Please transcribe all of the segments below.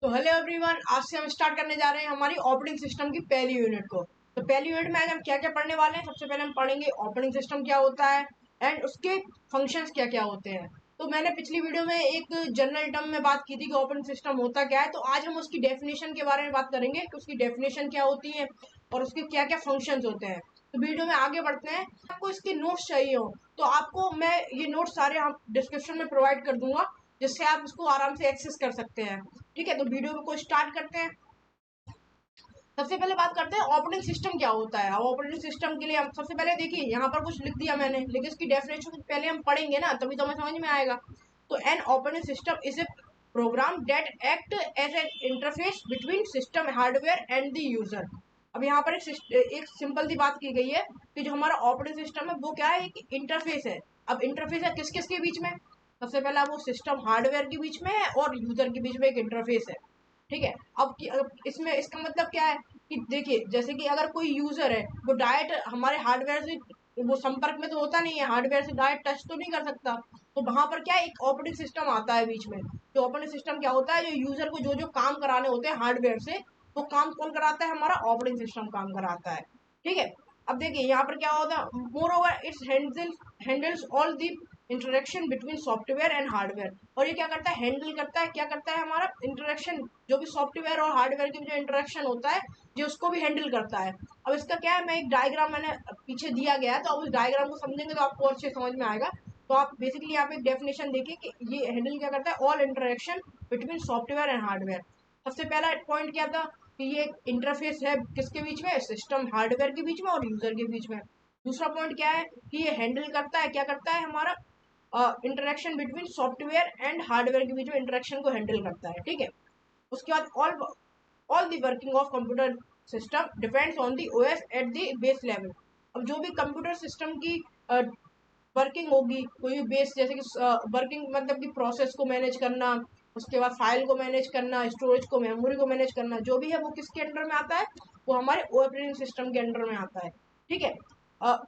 तो hello everyone, आज से हम स्टार्ट करने जा रहे हैं हमारी ऑपरेटिंग सिस्टम की पहली यूनिट को। तो पहली यूनिट में आज हम क्या क्या पढ़ने वाले हैं। सबसे पहले हम पढ़ेंगे ऑपरेटिंग सिस्टम क्या होता है एंड उसके फंक्शंस क्या क्या होते हैं। तो मैंने पिछली वीडियो में एक जनरल टर्म में बात की थी कि ऑपरेटिंग सिस्टम होता क्या है। तो आज हम उसकी डेफिनेशन के बारे में बात करेंगे कि उसकी डेफिनेशन क्या होती है और उसके क्या क्या फंक्शंस होते हैं। तो वीडियो में आगे बढ़ते हैं। आपको इसके नोट्स चाहिए हो तो आपको मैं ये नोट्स सारे आप डिस्क्रिप्शन में प्रोवाइड कर दूंगा, जिससे आप इसको आराम से एक्सेस कर सकते हैं। ठीक है, तो वीडियो को स्टार्ट करते हैं। सबसे पहले बात करते हैं ऑपरेटिंग सिस्टम क्या होता है। ऑपरेटिंग सिस्टम के लिए हम सबसे पहले देखिए यहाँ पर कुछ लिख दिया मैंने, लेकिन इसकी डेफिनेशन पहले हम पढ़ेंगे ना, तभी तो हमें समझ में आएगा। तो an operating system is a program that act as an interface between system hardware and the user. अब यहाँ पर एक सिंपल सी बात की गई है कि जो हमारा ऑपरेटिंग सिस्टम है वो क्या है, एक इंटरफेस है। अब इंटरफेस है किस किस के बीच में। सबसे पहला वो सिस्टम हार्डवेयर के बीच में है और यूजर के बीच में एक इंटरफेस है। ठीक है, अब इसमें इसका मतलब क्या है कि देखिए, जैसे कि अगर कोई यूजर है वो डायरेक्ट हमारे हार्डवेयर से वो संपर्क में तो होता नहीं है, हार्डवेयर से डायरेक्ट टच तो नहीं कर सकता। तो वहां पर क्या एक ऑपरेटिंग सिस्टम आता है बीच में। तो ऑपरेटिंग सिस्टम क्या होता है, जो यूजर को जो जो काम कराने होते हैं हार्डवेयर से, वो काम कौन कराता है, हमारा ऑपरेटिंग सिस्टम काम कराता है। ठीक है, अब देखिए यहाँ पर क्या होता है, more over it's handles all the interaction between software and hardware. और ये क्या करता है, हैंडल करता है, क्या करता है, हमारा इंटरेक्शन जो भी सॉफ्टवेयर और हार्डवेयर के जो इंटरेक्शन होता है, जो उसको भी हैंडल करता है। अब इसका क्या है, मैं एक डायग्राम मैंने पीछे दिया गया है, तो आप उस डायग्राम को समझेंगे तो आपको अच्छे समझ में आएगा। तो आप बेसिकली यहाँ पे एक डेफिनेशन देखिए कि ये हैंडल क्या करता है, all interaction between software and hardware. सबसे पहला पॉइंट क्या था कि ये इंटरफेस है किसके बीच में, सिस्टम हार्डवेयर के बीच में और यूजर के बीच में। दूसरा पॉइंट क्या है कि ये हैंडल करता है, क्या करता है, हमारा interaction between software and hardware के बीच में इंटरेक्शन को हैंडल करता है। ठीक है, उसके बाद all the working of computer system depends on the OS at the base level. अब जो भी कंप्यूटर सिस्टम की वर्किंग होगी, कोई बेस, जैसे कि वर्किंग मतलब कि प्रोसेस को मैनेज करना, उसके बाद फाइल को मैनेज करना, स्टोरेज को, मेमोरी को मैनेज करना, जो भी है वो किसके अंडर में आता है, वो हमारे ऑपरेटिंग सिस्टम के अंडर में आता है। ठीक है,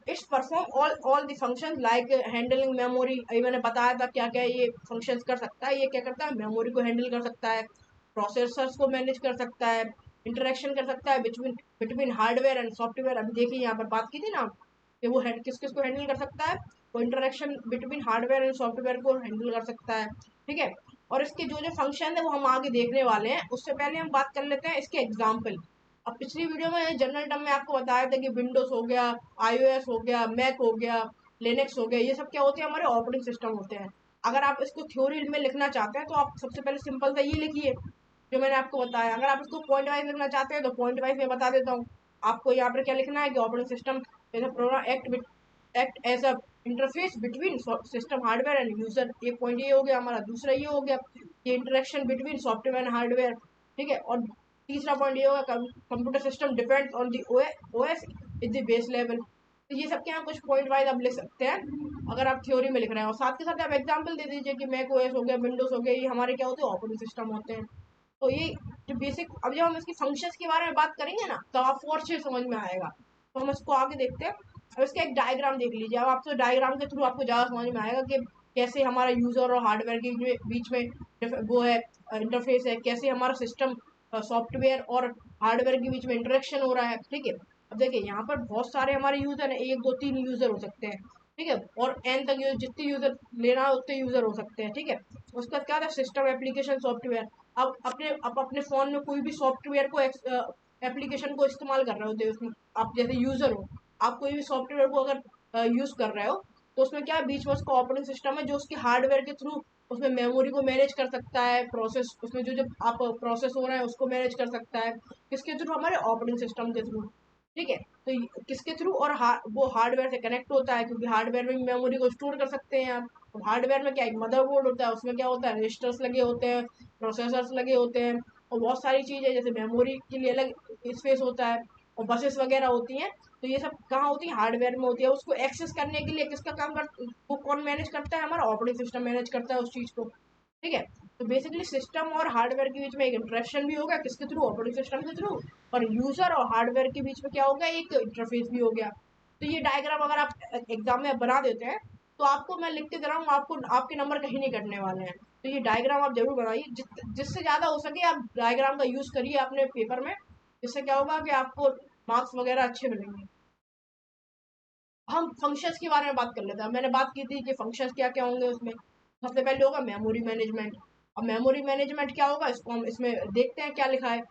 it's perform all the function like handling memory. अभी मैंने बताया था क्या क्या ये फंक्शंस कर सकता है। ये क्या करता है, मेमोरी को हैंडल कर सकता है, प्रोसेसर्स को मैनेज कर सकता है, इंटरेक्शन कर सकता है between between hardware and software. अभी देखिए यहाँ पर बात की थी ना कि वो किस किस को हैंडल कर सकता है, वो interaction between hardware and software को हैंडल कर सकता है। ठीक है, और इसके जो जो फंक्शन है वो हम आगे देखने वाले हैं। उससे पहले हम बात कर लेते हैं इसके एग्जाम्पल। अब पिछली वीडियो में जनरल टर्म में आपको बताया था कि विंडोज हो गया, आईओएस हो गया, मैक हो गया, लिनक्स हो गया, ये सब क्या होते हैं, हमारे ऑपरेटिंग सिस्टम होते हैं। अगर आप इसको थ्योरी में लिखना चाहते हैं तो आप सबसे पहले सिंपल सा ये लिखिए जो मैंने आपको बताया। अगर आप इसको पॉइंट वाइज लिखना चाहते हैं तो पॉइंट वाइज मैं बता देता हूँ आपको। यहाँ पर क्या लिखना है कि operating system program act as a interface between system hardware and user. एक पॉइंट ये हो गया हमारा। दूसरा ये हो गया कि interaction between software and hardware. ठीक है, और तीसरा पॉइंट ये होगा computer system depends on the OS is the base level. तो ये सब के यहाँ कुछ पॉइंट वाइज आप लिख सकते हैं अगर आप थ्योरी में लिख रहे हैं, और साथ के साथ आप एग्जांपल दे दीजिए कि मैक ओएस हो गया, विंडोज हो गया, ये हमारे क्या होते हैं, ऑपरेटिंग सिस्टम होते हैं। तो ये जो बेसिक, अब जब हम इसकी फंक्शंस के बारे में बात करेंगे ना तो आपको और अच्छे समझ में आएगा। तो हम इसको आगे देखते हैं। अब इसका एक डायग्राम देख लीजिए। अब आपको डायग्राम के थ्रू आपको ज़्यादा समझ में आएगा कि कैसे हमारा यूजर और हार्डवेयर के बीच में वो है, इंटरफेस है, कैसे हमारा सिस्टम सॉफ्टवेयर और हार्डवेयर के बीच में इंटरेक्शन हो रहा है। ठीक है, अब देखिए यहाँ पर बहुत सारे हमारे यूजर हैं, एक दो तीन यूजर हो सकते हैं। ठीक है, और एन तक जितने यूजर लेना है उतने यूजर हो सकते हैं। ठीक है, उसका क्या था, सिस्टम एप्लीकेशन सॉफ्टवेयर। आप अपने फोन में कोई भी सॉफ्टवेयर को एप्लीकेशन को इस्तेमाल कर रहे होते हैं, उसमें आप जैसे यूजर हो, आप कोई भी सॉफ्टवेयर को अगर यूज कर रहे हो तो उसमें क्या है, बीच में उसका ऑपरेटिंग सिस्टम है जो उसके हार्डवेयर के थ्रू उसमें मेमोरी को मैनेज कर सकता है, प्रोसेस उसमें जो जो आप प्रोसेस हो रहा है उसको मैनेज कर सकता है। किसके थ्रू, हमारे ऑपरेटिंग सिस्टम के थ्रू। ठीक है, तो किसके थ्रू, और वो हार्डवेयर से कनेक्ट होता है, क्योंकि हार्डवेयर में मेमोरी को स्टोर कर सकते हैं आप। तो हार्डवेयर में क्या, एक मदरबोर्ड होता है, उसमें क्या होता है, रजिस्टर्स लगे होते हैं, प्रोसेसर्स लगे होते हैं, और बहुत सारी चीज़ें, जैसे मेमोरी के लिए अलग स्पेस होता है, और बसेस वगैरह होती हैं। तो ये सब कहाँ होती है, हार्डवेयर में होती है। उसको एक्सेस करने के लिए किसका काम कर, वो कौन मैनेज करता है, हमारा ऑपरेटिंग सिस्टम मैनेज करता है उस चीज़ को। ठीक है, तो बेसिकली सिस्टम और हार्डवेयर के बीच में एक इंटरेक्शन भी होगा, किसके थ्रू, ऑपरेटिंग सिस्टम के थ्रू। और यूजर और हार्डवेयर के बीच में क्या होगा, एक इंटरफेस भी हो गया। तो ये डायग्राम अगर आप एग्जाम में बना देते हैं तो आपको मैं लिख के दे रहा हूँ, आपको आपके नंबर कहीं नहीं कटने वाले हैं। तो ये डायग्राम आप जरूर बनाइए, जिससे ज़्यादा हो सके आप डायग्राम का यूज़ करिए अपने पेपर में। इससे क्या होगा कि आपको मार्क्स वगैरह अच्छे मिलेंगे। हम फंक्शंस के बारे में बात कर लेते हैं। मैंने बात की थी कि फंक्शंस क्या क्या होंगे उसमें। सबसे पहले होगा मेमोरी मैनेजमेंट। अब मेमोरी मैनेजमेंट क्या होगा, इसको हम इसमें देखते हैं क्या लिखा है।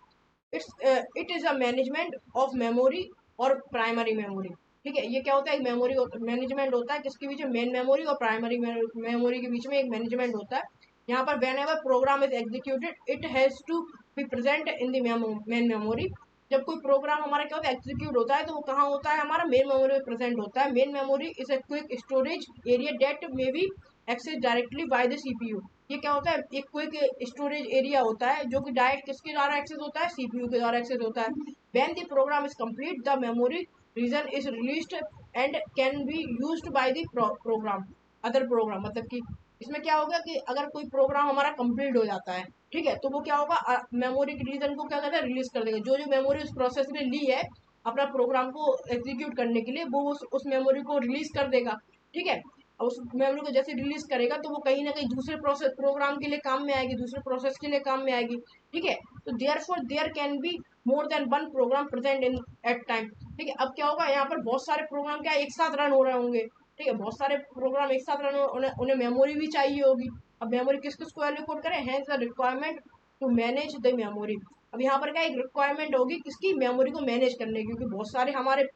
It is a management of memory और प्राइमरी मेमोरी। ठीक है, ये क्या होता है, एक मेमोरी मैनेजमेंट होता है किसके बीच में, मेन मेमोरी और प्राइमरी मेमोरी के बीच में एक मैनेजमेंट होता है। यहाँ पर whenever program is executed it has to be present in the main memory. जब कोई प्रोग्राम हमारा क्या होता है, एग्जीक्यूट होता है, तो वो कहाँ होता है, हमारा मेन मेमोरी में प्रेजेंट होता है। Main memory is a quick storage area that may be access directly by the CPU. ये क्या होता है, एक क्विक स्टोरेज एरिया होता है जो कि डायरेक्ट किसके द्वारा एक्सेस होता है, सीपीयू के द्वारा एक्सेस होता है। When the program is complete the memory region is released and can be used by the program other program. मतलब कि इसमें क्या होगा कि अगर कोई प्रोग्राम हमारा कंप्लीट हो जाता है, ठीक है, तो वो क्या होगा, मेमोरी के रीजन को क्या करता है, रिलीज कर देगा। जो जो मेमोरी उस प्रोसेस ने ली है अपना प्रोग्राम को एग्जीक्यूट करने के लिए, वो उस मेमोरी को रिलीज कर देगा। ठीक है, और उस मेमोरी को जैसे रिलीज करेगा तो वो कहीं ना कहीं दूसरे प्रोसेस प्रोग्राम के लिए काम में आएगी, दूसरे प्रोसेस के लिए काम में आएगी। ठीक है, तो therefore there can be more than one program present in at time. ठीक है, अब क्या होगा, यहाँ पर बहुत सारे प्रोग्राम क्या एक साथ रन हो रहे होंगे। ठीक है, बहुत सारे प्रोग्राम एक साथ रन हो, उन्हें मेमोरी भी चाहिए होगी। अब मेमोरी किस किस को एलोकेट करें, has the requirement to manage the memory. अब यहाँ पर क्या एक रिक्वायरमेंट होगी किसकी, मेमोरी को मैनेज करने की, क्योंकि बहुत सारे हमारे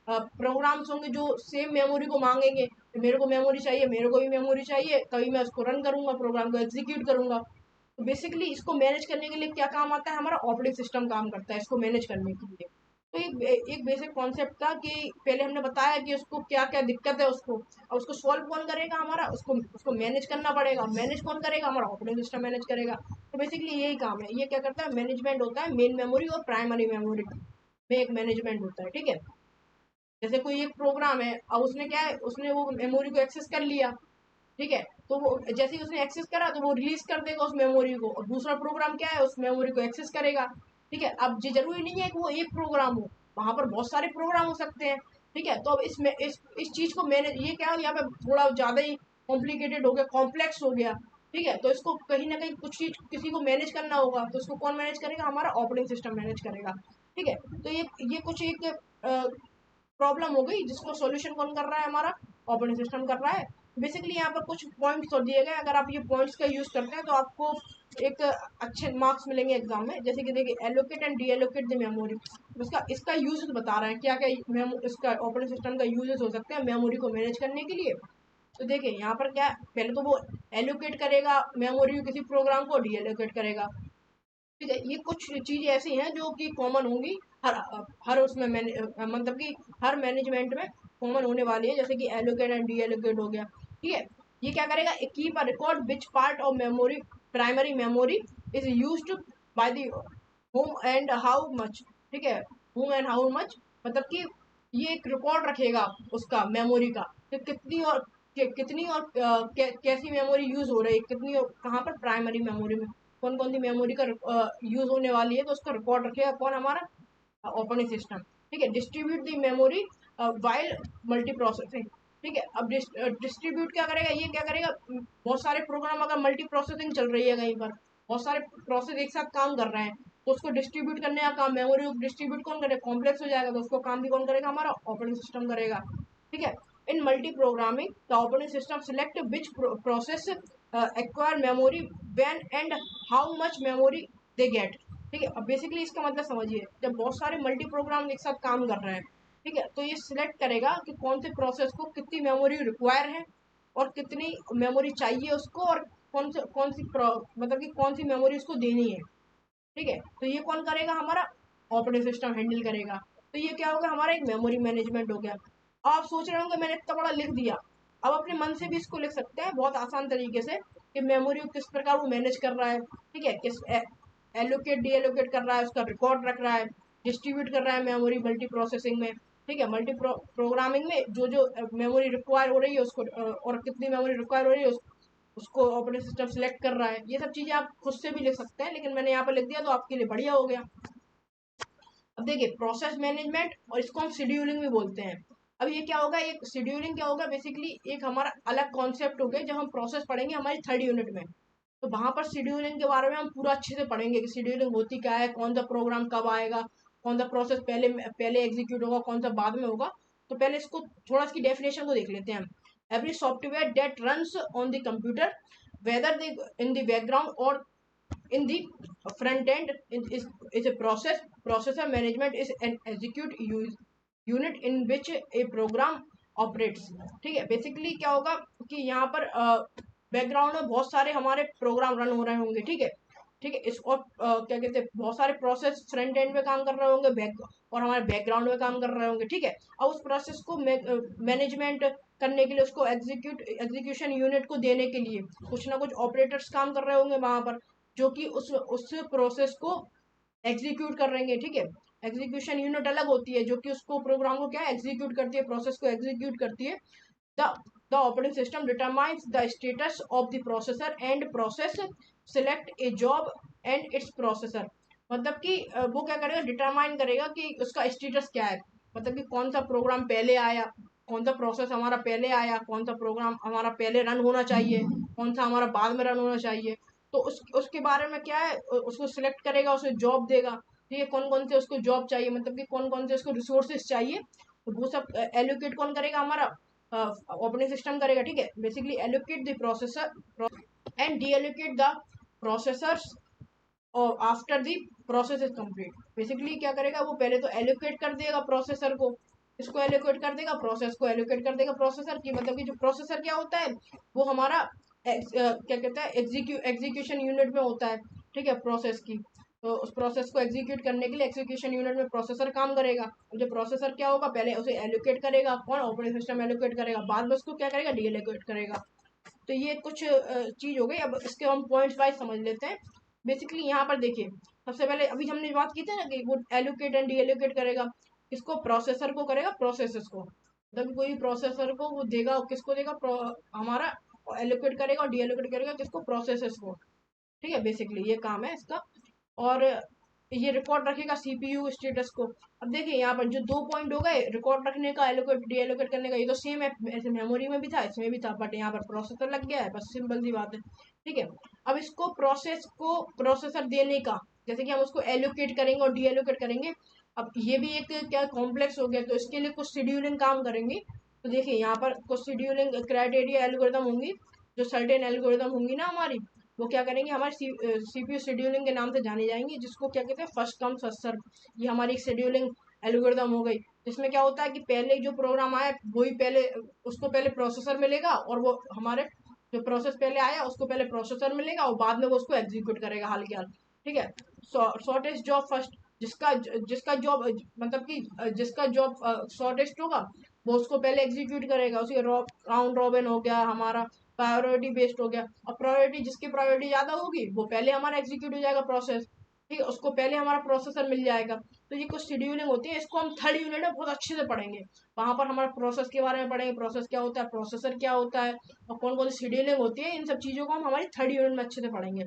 प्रोग्राम्स होंगे जो सेम मेमोरी को मांगेंगे। तो मेरे को मेमोरी चाहिए, मेरे को भी मेमोरी चाहिए, तभी मैं उसको रन करूंगा, प्रोग्राम को एग्जीक्यूट करूंगा। तो बेसिकली इसको मैनेज करने के लिए क्या काम आता है, हमारा ऑपरेटिंग सिस्टम काम करता है इसको मैनेज करने के लिए। तो एक बेसिक कॉन्सेप्ट था कि पहले हमने बताया कि उसको क्या क्या दिक्कत है उसको, और उसको सॉल्व कौन करेगा, हमारा उसको उसको मैनेज करना पड़ेगा। मैनेज कौन करेगा, हमारा ऑपरेटिंग सिस्टम मैनेज करेगा। तो बेसिकली यही काम है। ये क्या करता है, मैनेजमेंट होता है मेन मेमोरी और प्राइमरी मेमोरी में एक मैनेजमेंट होता है। ठीक है, जैसे कोई एक प्रोग्राम है, अब उसने क्या है, उसने वो मेमोरी को एक्सेस कर लिया। ठीक है, तो वो जैसे ही उसने एक्सेस करा तो वो रिलीज कर देगा उस मेमोरी को, और दूसरा प्रोग्राम क्या है, उस मेमोरी को एक्सेस करेगा। ठीक है, अब ये जरूरी नहीं है कि वो एक प्रोग्राम हो, वहां पर बहुत सारे प्रोग्राम हो सकते हैं। ठीक है, तो अब इसमें इस चीज को मैंने ये क्या यहाँ पे थोड़ा ज्यादा ही कॉम्प्लिकेटेड हो गया, कॉम्प्लेक्स हो गया। ठीक है, तो इसको कहीं ना कहीं कुछ चीज किसी को मैनेज करना होगा, तो इसको कौन मैनेज करेगा, हमारा ऑपरेटिंग सिस्टम मैनेज करेगा। ठीक है, तो ये कुछ एक प्रॉब्लम हो गई जिसको सॉल्यूशन कौन कर रहा है, हमारा ऑपरेटिंग सिस्टम कर रहा है। बेसिकली यहाँ पर कुछ पॉइंट्स तो दिए गए, अगर आप ये पॉइंट्स का यूज करते हैं तो आपको एक अच्छे मार्क्स मिलेंगे एग्जाम में। जैसे कि देखिए, allocate and deallocate the memory, इसका यूज बता रहे हैं क्या क्या इसका ऑपरेटिंग सिस्टम का यूजेस हो सकते हैं मेमोरी को मैनेज करने के लिए। तो देखिए यहाँ पर क्या, पहले तो वो एलोकेट करेगा मेमोरी किसी प्रोग्राम को, डी एलोकेट करेगा। ठीक है, ये कुछ चीजें ऐसी हैं जो कि कॉमन होंगी हर हर उसमें मतलब कि हर मैनेजमेंट में कॉमन होने वाली है, जैसे कि एलोकेट एंड डी एलोकेट हो गया। ठीक है, ये क्या करेगा, keep a record which part of memory primary memory is used by the home and how much. ठीक है, होम एंड हाउ मच, मतलब कि ये एक रिकॉर्ड रखेगा उसका मेमोरी का, कि कितनी और कैसी मेमोरी यूज हो रही है, कितनी कहाँ पर प्राइमरी मेमोरी में कौन कौन सी मेमोरी का यूज होने वाली है, तो उसका रिकॉर्ड रखेगा कौन, हमारा ऑपरेटिंग सिस्टम। ठीक है, डिस्ट्रीब्यूट दी मेमोरी वाइल मल्टी प्रोसेसिंग। ठीक है, अब डिस्ट्रीब्यूट क्या करेगा, ये क्या करेगा, बहुत सारे प्रोग्राम अगर मल्टी प्रोसेसिंग चल रही है कहीं पर, बहुत सारे प्रोसेस एक साथ काम कर रहे हैं, तो उसको डिस्ट्रीब्यूट करने का काम मेमोरी को डिस्ट्रीब्यूट कौन करेगा, कॉम्प्लेक्स हो जाएगा, तो उसको काम भी कौन करेगा, हमारा ऑपरेटिंग सिस्टम करेगा। ठीक है, in multi programming the operating system select which process acquire memory when and how much memory they get. ठीक है, अब बेसिकली इसका मतलब समझिए, जब बहुत सारे मल्टी प्रोग्राम एक साथ काम कर रहे हैं, ठीक है, तो ये सिलेक्ट करेगा कि कौन से प्रोसेस को कितनी मेमोरी रिक्वायर है और कितनी मेमोरी चाहिए उसको, और कौन सी मतलब कि कौन सी मेमोरी उसको देनी है। ठीक है, तो ये कौन करेगा, हमारा ऑपरेटिंग सिस्टम हैंडल करेगा। तो ये क्या होगा, हमारा एक मेमोरी मैनेजमेंट हो गया। अब आप सोच रहे होंगे मैंने इतना बड़ा लिख दिया, अब अपने मन से भी इसको लिख सकते हैं बहुत आसान तरीके से, कि मेमोरी को किस प्रकार वो मैनेज कर रहा है। ठीक है, किस एलोकेट डी एलोकेट कर रहा है, उसका रिकॉर्ड रख रहा है, डिस्ट्रीब्यूट कर रहा है मेमोरी मल्टी प्रोसेसिंग में। ठीक है, मल्टी प्रोग्रामिंग में जो जो मेमोरी रिक्वायर हो रही है उसको और कितनी मेमोरी रिक्वायर हो रही है उसको ऑपरेटिंग सिस्टम सिलेक्ट कर रहा है। ये सब चीजें आप खुद से भी लिख सकते हैं, लेकिन मैंने यहाँ पर लिख दिया तो आपके लिए बढ़िया हो गया। अब देखिए, प्रोसेस मैनेजमेंट, और इसको हम शेड्यूलिंग भी बोलते हैं। अब ये क्या होगा, एक शेड्यूलिंग क्या होगा, बेसिकली एक हमारा अलग कॉन्सेप्ट हो गया जब हम प्रोसेस पढ़ेंगे हमारी थर्ड यूनिट में। तो वहां पर शेड्यूलिंग के बारे में हम पूरा अच्छे से पढ़ेंगे कि शेड्यूलिंग होती क्या है, कौन सा प्रोग्राम कब आएगा, कौन सा प्रोसेस पहले पहले एग्जीक्यूट होगा, कौन सा बाद में होगा। तो पहले इसको थोड़ा इसकी डेफिनेशन को देख लेते हैं हम। Every software that runs on the computer whether in the background और in the front end is a processor management is an execute unit in which a program operates। ठीक है, बेसिकली क्या होगा कि यहाँ पर बैकग्राउंड में बहुत सारे हमारे प्रोग्राम रन हो रहे होंगे। ठीक है, ठीक है, इस और क्या कहते हैं, बहुत सारे प्रोसेस फ्रंट एंड में काम कर रहे होंगे, बैक और हमारे बैकग्राउंड में काम कर रहे होंगे। ठीक है, अब उस प्रोसेस को मैनेजमेंट करने के लिए, उसको एग्जीक्यूशन यूनिट को देने के लिए कुछ ना कुछ ऑपरेटर्स काम कर रहे होंगे वहां पर, जो कि उस प्रोसेस को एग्जीक्यूट कर रहेंगे। ठीक है, एग्जीक्यूशन यूनिट अलग होती है जो कि उसको प्रोग्राम को क्या एग्जीक्यूट करती है, प्रोसेस को एग्जीक्यूट करती है। The the operating system determines the status of the processor and process select A job and it's processor. मतलब कि वो क्या करेगा, डिटरमाइन करेगा कि उसका स्टेटस क्या है, मतलब कि कौन सा प्रोग्राम पहले आया, कौन सा प्रोसेस हमारा पहले आया, कौन सा प्रोग्राम हमारा पहले रन होना चाहिए, कौन सा हमारा बाद में रन होना चाहिए। तो उसके बारे में क्या है, उसको सिलेक्ट करेगा, उसे जॉब देगा। ठीक है, कौन कौन से उसको जॉब चाहिए, मतलब कि कौन कौन से उसको रिसोर्सेज चाहिए, तो वो सब एलोकेट कौन करेगा, हमारा ऑपरेटिंग सिस्टम करेगा। ठीक है, basically allocate the processor and deallocate the processors और after the process is complete. Basically क्या करेगा, वो पहले तो एलोकेट कर देगा प्रोसेसर को, इसको एलोकेट कर देगा, प्रोसेस को एलोकेट कर देगा प्रोसेसर की। मतलब कि जो प्रोसेसर क्या होता है, वो हमारा क्या कहता है, एग्जीक्यूशन यूनिट में होता है। ठीक है, प्रोसेस की, तो उस प्रोसेस को एग्जीक्यूट करने के लिए एग्जीक्यूशन यूनिट में प्रोसेसर काम करेगा। जो प्रोसेसर क्या होगा, पहले उसे एलोकेट करेगा, कौन ऑपरेटिंग सिस्टम एलोकेट करेगा, बाद में उसको क्या करेगा, डी एलोकेट करेगा। तो ये कुछ चीज हो गई। अब इसके हम पॉइंट्स वाइज समझ लेते हैं। बेसिकली यहाँ पर देखिए, सबसे पहले अभी हमने बात की थी ना कि वो एलोकेट एंड डी एलोकेट करेगा, किसको, प्रोसेसर को करेगा, प्रोसेसेस को। मतलब कोई प्रोसेसर को वो देगा, किसको देगा, हमारा एलोकेट करेगा और डी एलोकेट करेगा किसको, प्रोसेसेस को। ठीक है, बेसिकली ये काम है इसका। और ये रिकॉर्ड रखेगा सीपीयू स्टेटस को। अब देखिए यहाँ पर जो 2 पॉइंट हो गए, रिकॉर्ड रखने का, एलोकेट डी एलोकेट करने का, ये तो सेम है, ऐसे मेमोरी में भी था, इसमें भी था, बट यहाँ पर प्रोसेसर लग गया है, बस सिंपल सी बात है। ठीक है, अब इसको प्रोसेस को प्रोसेसर देने का, जैसे कि हम उसको एलोकेट करेंगे और डी एलोकेट करेंगे। अब ये भी एक क्या कॉम्प्लेक्स हो गया, तो इसके लिए कुछ शेड्यूलिंग काम करेंगे। तो देखिए यहाँ पर कुछ शेड्यूलिंग क्राइटेरिया एल्गोरिदम होंगी, जो सर्टेन एल्गोरिदम होंगी ना हमारी, वो क्या करेंगे, हमारे सीपीयू शेड्यूलिंग के नाम से जानी जाएंगी, जिसको क्या कहते हैं, फर्स्ट कम फर्स्ट सर्व। ये हमारी एक शेड्यूलिंग एल्गोरिदम हो गई, जिसमें क्या होता है कि पहले जो प्रोग्राम आया वही पहले, उसको पहले प्रोसेसर मिलेगा, और वो हमारे जो प्रोसेस पहले आया उसको पहले प्रोसेसर मिलेगा, और बाद में वो उसको एग्जीक्यूट करेगा हाल के हाल। ठीक है, शॉर्टेस्ट जॉब फर्स्ट, जिसका जिसका जॉब मतलब कि जिसका जॉब शॉर्टेस्ट होगा वो उसको पहले एग्जीक्यूट करेगा। उसी राउंड रॉबिन हो गया हमारा, प्रायोरिटी बेस्ड हो गया। और प्रायोरिटी, जिसकी प्रायोरिटी ज्यादा होगी वो पहले हमारा एग्जीक्यूट हो जाएगा प्रोसेस। ठीक है, उसको पहले हमारा प्रोसेसर मिल जाएगा। तो ये कुछ शेड्यूलिंग होती है, इसको हम थर्ड यूनिट में बहुत अच्छे से पढ़ेंगे। वहां पर हमारे प्रोसेस के बारे में पढ़ेंगे, प्रोसेस क्या होता है, प्रोसेसर क्या होता है, और कौन कौन सी शेड्यूलिंग होती है, इन सब चीजों को हम हमारी थर्ड यूनिट में अच्छे से पढ़ेंगे।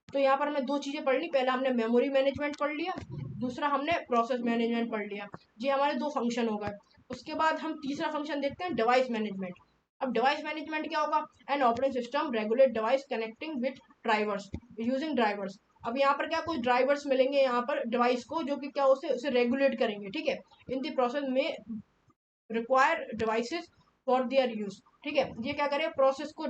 तो यहाँ पर हमने 2 चीजें पढ़ ली, पहला हमने मेमोरी मैनेजमेंट पढ़ लिया, दूसरा हमने प्रोसेस मैनेजमेंट पढ़ लिया। ये हमारे 2 फंक्शन हो गए। उसके बाद हम तीसरा फंक्शन देखते हैं, डिवाइस मैनेजमेंट। अब डिवाइस मैनेजमेंट क्या होगा, N operating system regulate device connecting with drivers using drivers. अब यहाँ पर क्या कुछ ड्राइवर्स मिलेंगे यहाँ पर डिवाइस को, जो कि क्या उसे उसे रेगुलेट करेंगे। ठीक है, इन द प्रोसेस में require devices for their use. ठीक है, ये क्या करेगा, प्रोसेस को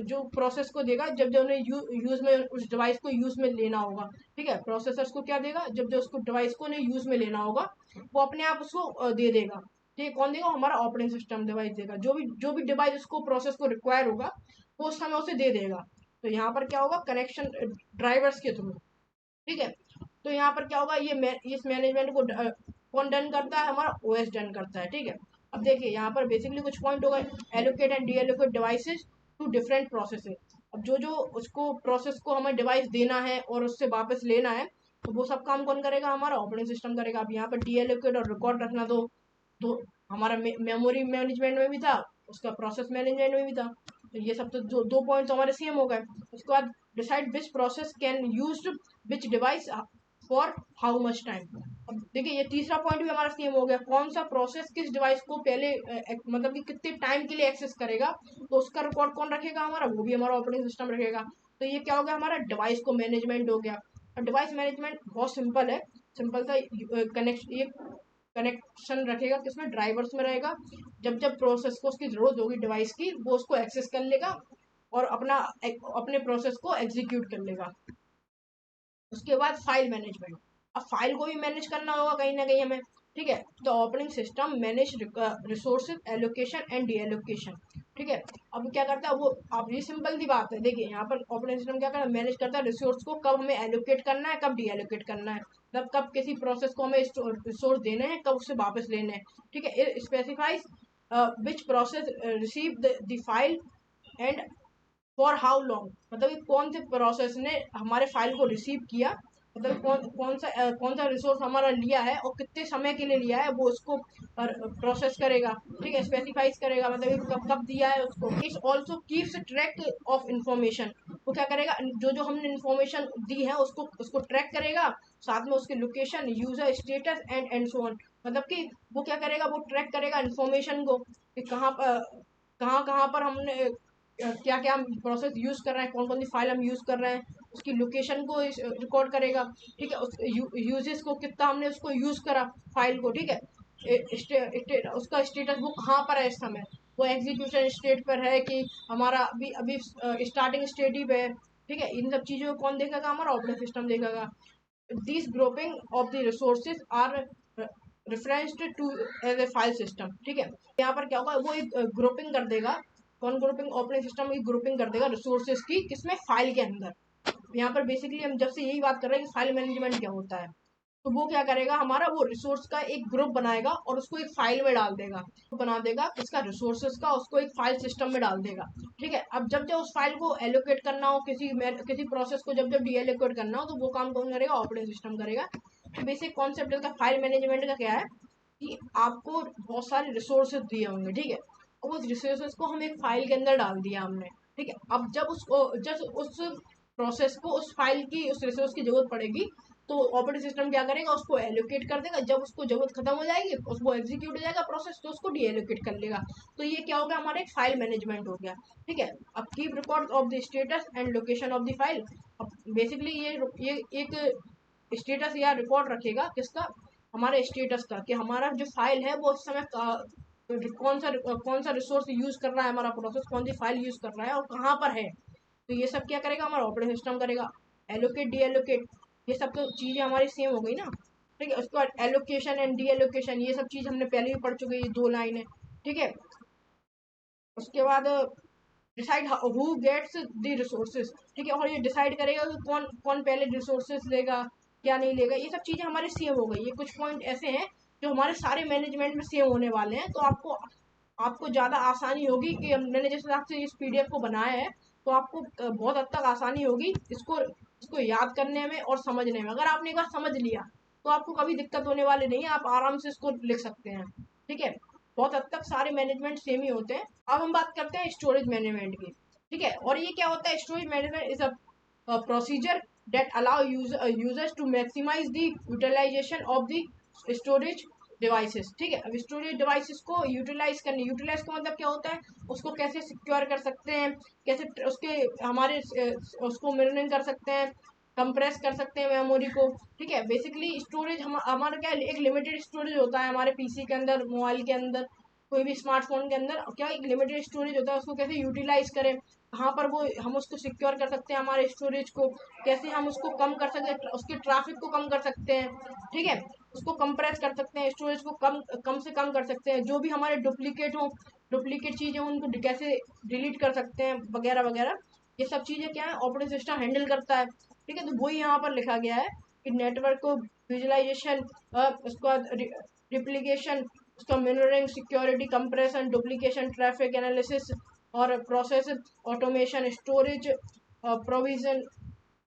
जो प्रोसेस को देगा जब जब उन्हें यूज में उस डिवाइस को यूज में लेना होगा। ठीक है, प्रोसेसर्स को क्या देगा, जब जब उसको डिवाइस को उन्हें यूज में लेना होगा वो अपने आप उसको दे देगा। ठीक है, कौन देगा, हमारा ऑपरेटिंग सिस्टम डिवाइस देगा। जो भी डिवाइस उसको प्रोसेस को रिक्वायर होगा वो उस समय उसे दे देगा। तो यहाँ पर क्या होगा, कनेक्शन ड्राइवर्स के थ्रू। ठीक है, तो यहाँ पर क्या होगा, इस मैनेजमेंट को कौन डन करता है, हमारा ओएस डन करता है। ठीक है, अब देखिए यहाँ पर बेसिकली कुछ पॉइंट होगा, allocate and deallocate devices to different processes. अब जो जो उसको प्रोसेस को हमें डिवाइस देना है और उससे वापस लेना है, तो वो सब काम कौन करेगा, हमारा ऑपरेटिंग सिस्टम करेगा। अब यहाँ पर डी एलोकेट और रिकॉर्ड रखना, तो हमारा मेमोरी मैनेजमेंट में भी था, उसका प्रोसेस मैनेजमेंट में भी था। तो ये सब तो दो पॉइंट्स हमारे सेम हो गए। उसके बाद decide which process can use which device for how much time. अब देखिए ये तीसरा पॉइंट भी हमारा सेम हो गया, कौन सा प्रोसेस किस डिवाइस को पहले मतलब कि कितने टाइम के लिए एक्सेस करेगा, तो उसका रिकॉर्ड कौन रखेगा, हमारा वो भी हमारा ऑपरेटिंग सिस्टम रखेगा। तो ये क्या हो गया, हमारा डिवाइस को मैनेजमेंट हो गया। अब डिवाइस मैनेजमेंट बहुत सिंपल है, सिंपल सा ये कनेक्शन रखेगा किसमें, ड्राइवर्स में रहेगा। जब जब प्रोसेस को उसकी जरूरत होगी डिवाइस की, वो उसको एक्सेस कर लेगा और अपने प्रोसेस को एग्जीक्यूट कर लेगा। उसके बाद फाइल मैनेजमेंट, अब फाइल को भी मैनेज करना होगा कहीं ना कहीं हमें, ठीक है। तो operating system manage resources allocation and D allocation, ठीक है। अब क्या करता है वो, अब ये सिंपल सी बात है, देखिए यहाँ पर ऑपरेटिंग सिस्टम क्या करता है, मैनेज करता है रिसोर्स को, कब हमें एलोकेट करना है, कब डी एलोकेट करना है, मतलब कब किसी प्रोसेस को हमें रिसोर्स देने हैं, कब उससे वापस लेने हैं, ठीक है। It specifies which process receive the file and for how long, मतलब कि कौन से प्रोसेस ने हमारे फाइल को रिसीव किया, मतलब कौन सा रिसोर्स हमारा लिया है और कितने समय के लिए लिया है, वो उसको प्रोसेस करेगा, ठीक है, स्पेसिफाइज करेगा, मतलब कब कब दिया है उसको। It's also keeps track of information, वो क्या करेगा, जो जो हमने इंफॉर्मेशन दी है उसको उसको ट्रैक करेगा, साथ में उसकी location, user status and so on, मतलब कि वो क्या करेगा, वो ट्रैक करेगा इंफॉर्मेशन को कि कहाँ कहाँ पर हमने क्या क्या हम प्रोसेस यूज कर रहे हैं, कौन कौन सी फाइल हम यूज कर रहे हैं, उसकी लोकेशन को रिकॉर्ड करेगा, ठीक है, उस यूजेस को कितना हमने उसको यूज करा फाइल को, ठीक है। उसका स्टेटस वो कहाँ पर है इस समय, वो एग्जीक्यूशन स्टेट पर है कि हमारा अभी अभी स्टार्टिंग स्टेट ही पे है, ठीक है। इन सब चीजों को कौन देखेगा, हमारा ऑपरेटिंग सिस्टम देखेगा। This grouping of the resources are referenced to as a file system, ठीक है। यहाँ पर क्या होगा, वो एक ग्रुपिंग कर देगा, कौन ग्रुपिंग, ऑपरेटिंग सिस्टम की ग्रुपिंग कर देगा रिसोर्सेज की, किसमें, फाइल के अंदर। यहाँ पर बेसिकली हम जब से यही बात कर रहे हैं कि फाइल मैनेजमेंट क्या होता है, तो वो क्या करेगा, हमारा वो रिसोर्स का एक ग्रुप बनाएगा और उसको एक फाइल में डाल देगा, तो बना देगा इसका रिसोर्सेज का, उसको एक फाइल सिस्टम में डाल देगा, ठीक है। अब जब जब उस फाइल को एलोकेट करना हो, किसी प्रोसेस को जब जब डी एलोकेट करना हो, तो वो काम कौन करेगा, ऑपरेटिंग सिस्टम करेगा। बेसिक कॉन्सेप्ट इसका फाइल मैनेजमेंट का क्या है कि आपको बहुत सारे रिसोर्सेज दिए होंगे, ठीक है, और उस रिसोर्सेज को हम एक फाइल के अंदर डाल दिया हमने, ठीक है। अब जब उस प्रोसेस को उस फाइल की उस रिसोर्स की जरूरत पड़ेगी, तो ऑपरेटिंग सिस्टम क्या करेगा, उसको एलोकेट कर देगा, जब उसको जरूरत खत्म हो जाएगी, उसको एग्जीक्यूट हो जाएगा प्रोसेस, तो उसको डी एलोकेट कर लेगा। तो ये क्या हो गया, हमारा एक फाइल मैनेजमेंट हो गया, ठीक है। अब keep record of the status and location of the file, अब बेसिकली ये एक स्टेटस या रिकॉर्ड रखेगा किसका, हमारे स्टेटस का, कि हमारा जो फाइल है वो उस समय कौन सा रिसोर्स यूज कर रहा है, हमारा प्रोसेस कौन सी फाइल यूज कर रहा है और कहाँ पर है। तो ये सब क्या करेगा, हमारा ऑपरेटिंग सिस्टम करेगा। एलोकेट डी एलोकेट, ये सब तो चीजें हमारी सेम हो गई ना, ठीक है। उसके बाद एलोकेशन एंड डी एलोकेशन, ये सब चीज हमने पहले भी पढ़ चुके हैं, ये दो लाइन है, ठीक है। उसके बाद decide who gets the resources, ठीक है, और ये डिसाइड करेगा कि कौन कौन पहले रिसोर्सेज लेगा, क्या नहीं लेगा। ये सब चीजें हमारी सेम हो गई, ये कुछ पॉइंट ऐसे हैं जो हमारे सारे मैनेजमेंट में सेम होने वाले हैं, तो आपको आपको ज़्यादा आसानी होगी कि मैंने जिस हिसाब से इस पीडीएफ को बनाया है, तो आपको बहुत हद तक आसानी होगी इसको याद करने में और समझने में। अगर आपने एक बार समझ लिया तो आपको कभी दिक्कत होने वाली नहीं है, आप आराम से इसको लिख सकते हैं, ठीक है। बहुत हद तक सारे मैनेजमेंट सेम ही होते हैं। अब हम बात करते हैं स्टोरेज मैनेजमेंट की, ठीक है। और ये क्या होता है, storage management is a procedure that allow users to maximize the utilization of the storage devices, ठीक है। अब स्टोरेज डिवाइसेस को यूटिलाइज का मतलब क्या होता है, उसको कैसे सिक्योर कर सकते हैं, कैसे उसके हमारे उसको मिररिंग कर सकते हैं, कंप्रेस कर सकते हैं मेमोरी को, ठीक है। बेसिकली स्टोरेज हमारा क्या है, एक लिमिटेड स्टोरेज होता है हमारे पीसी के अंदर, मोबाइल के अंदर, कोई भी स्मार्टफोन के अंदर क्या एक लिमिटेड स्टोरेज होता है, उसको कैसे यूटिलाइज करें, कहाँ पर वो हम उसको सिक्योर कर सकते हैं हमारे स्टोरेज को, कैसे हम उसको कम कर सकते हैं, उसके ट्रैफिक को कम कर सकते हैं, ठीक है। उसको कंप्रेस कर सकते हैं, स्टोरेज को कम से कम कर सकते हैं, जो भी हमारे डुप्लीकेट चीज़ें उनको कैसे डिलीट कर सकते हैं, वगैरह वगैरह। ये सब चीज़ें क्या है, ऑपरेटिंग सिस्टम हैंडल करता है, ठीक है। तो वही यहाँ पर लिखा गया है कि नेटवर्क को विजुअलाइजेशन, उसके बाद रिप्लिकेशन, उसका mirroring, security, compression, duplication, traffic analysis और प्रोसेस ऑटोमेशन, स्टोरेज प्रोविजन,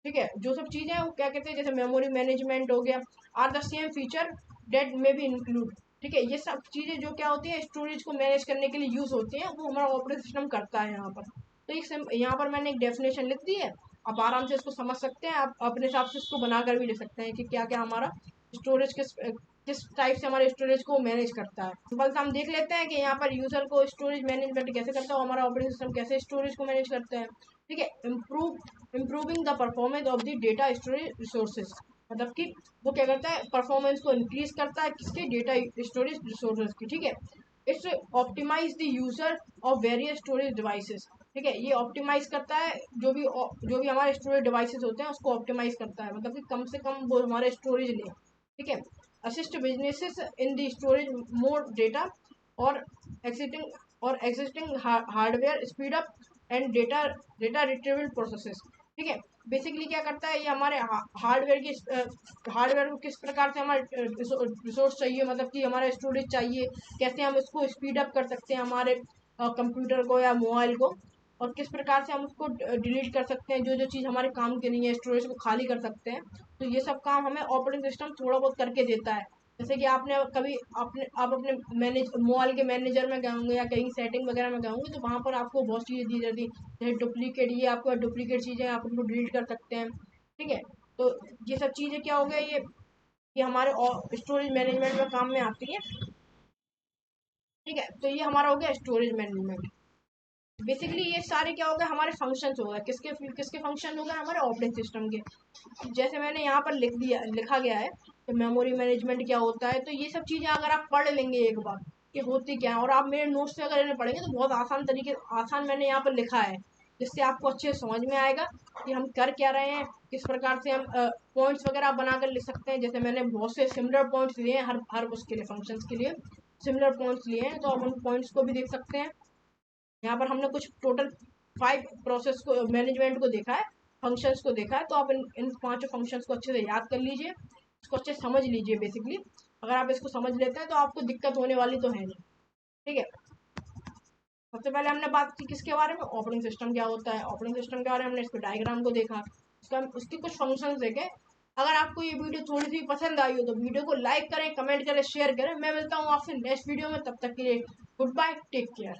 ठीक है। जो सब चीज़ें हैं वो क्या कहते हैं, जैसे मेमोरी मैनेजमेंट हो गया, are the same feature that में भी इंक्लूड, ठीक है। ये सब चीज़ें जो क्या होती है स्टोरेज को मैनेज करने के लिए यूज़ होती हैं, वो हमारा ऑपरेटिंग सिस्टम करता है यहाँ पर। तो यहाँ पर मैंने एक डेफिनेशन लिख दी है, आप आराम से इसको समझ सकते हैं, आप अपने हिसाब से इसको बनाकर भी ले सकते हैं कि क्या क्या हमारा स्टोरेज किस टाइप से हमारे स्टोरेज को मैनेज करता है। सिंपल सा हम देख लेते हैं कि यहाँ पर यूजर को स्टोरेज मैनेजमेंट कैसे करता है, हमारा ऑपरेटिंग सिस्टम कैसे स्टोरेज को मैनेज करता है। ठीक है। Improving the performance of the data storage resources, मतलब कि वो क्या करता है, परफॉर्मेंस को इंक्रीज करता है किसके, डेटा स्टोरेज रिसोर्सेज की। ठीक है। It's optimise the user of various storage devices. ठीक है, ये ऑप्टिमाइज करता है जो भी हमारे स्टोरेज डिवाइसेस होते हैं उसको ऑप्टिमाइज करता है, मतलब कि कम से कम वो हमारे स्टोरेज ले। ठीक है। Assist businesses in the storage more data और existing hardware speed up and data retrieval processes. ठीक है। बेसिकली क्या करता है, ये हमारे हार्डवेयर को किस प्रकार से हमारे रिसोर्स चाहिए, मतलब कि हमारा स्टोरेज चाहिए, कैसे हम इसको स्पीड अप कर सकते हैं हमारे कंप्यूटर को या मोबाइल को, और किस प्रकार से हम उसको डिलीट कर सकते हैं, जो जो चीज़ हमारे काम की नहीं है, स्टोरेज को खाली कर सकते हैं। तो ये सब काम हमें ऑपरेटिंग सिस्टम थोड़ा बहुत करके देता है। जैसे कि आपने कभी आप अपने मोबाइल के मैनेजर में गए होंगे या कहीं सेटिंग वगैरह में गए होंगे, तो वहाँ पर आपको बहुत चीज़ें दी जाती है, जैसे डुप्लीकेट, ये आपको डुप्लीकेट चीज़ें आप उनको डिलीट कर सकते हैं। ठीक है। तो ये सब चीज़ें क्या हो गया, ये हमारे स्टोरेज मैनेजमेंट में काम में आती है। ठीक है। तो ये हमारा हो गया स्टोरेज मैनेजमेंट। बेसिकली ये सारे क्या हो गए, हमारे फंक्शंस हो गए, किसके किसके फंक्शन हो गए, हमारे ऑपरेटिंग सिस्टम के। जैसे मैंने यहाँ पर लिखा गया है कि मेमोरी मैनेजमेंट क्या होता है, तो ये सब चीज़ें अगर आप पढ़ लेंगे एक बार कि होती क्या है, और आप मेरे नोट्स से अगर इन्हें पढ़ेंगे तो बहुत आसान मैंने यहाँ पर लिखा है, जिससे आपको अच्छे से समझ में आएगा कि हम कर क्या रहे हैं, किस प्रकार से हम पॉइंट्स वगैरह बनाकर लिख सकते हैं। जैसे मैंने बहुत से सिमिलर पॉइंट्स लिए हैं, हर हर उसके लिए, फंक्शंस के लिए सिमिलर पॉइंट्स लिए हैं, तो आप उन पॉइंट्स को भी देख सकते हैं। यहाँ पर हमने कुछ टोटल 5 प्रोसेस को, मैनेजमेंट को देखा है, फंक्शंस को देखा है, तो आप इन पांचों फंक्शंस को अच्छे से याद कर लीजिए, इसको अच्छे से समझ लीजिए। बेसिकली अगर आप इसको समझ लेते हैं तो आपको दिक्कत होने वाली तो है नहीं। ठीक है। सबसे पहले हमने बात की किसके बारे में, ऑपरेटिंग सिस्टम क्या होता है, ऑपरेटिंग सिस्टम के बारे में हमने इसके डायग्राम को देखा, उसके कुछ फंक्शंस देखे। अगर आपको ये वीडियो थोड़ी सी पसंद आई हो तो वीडियो को लाइक करें, कमेंट करें, शेयर करें। मैं मिलता हूँ आपसे नेक्स्ट वीडियो में, तब तक के लिए गुड बाय, टेक केयर।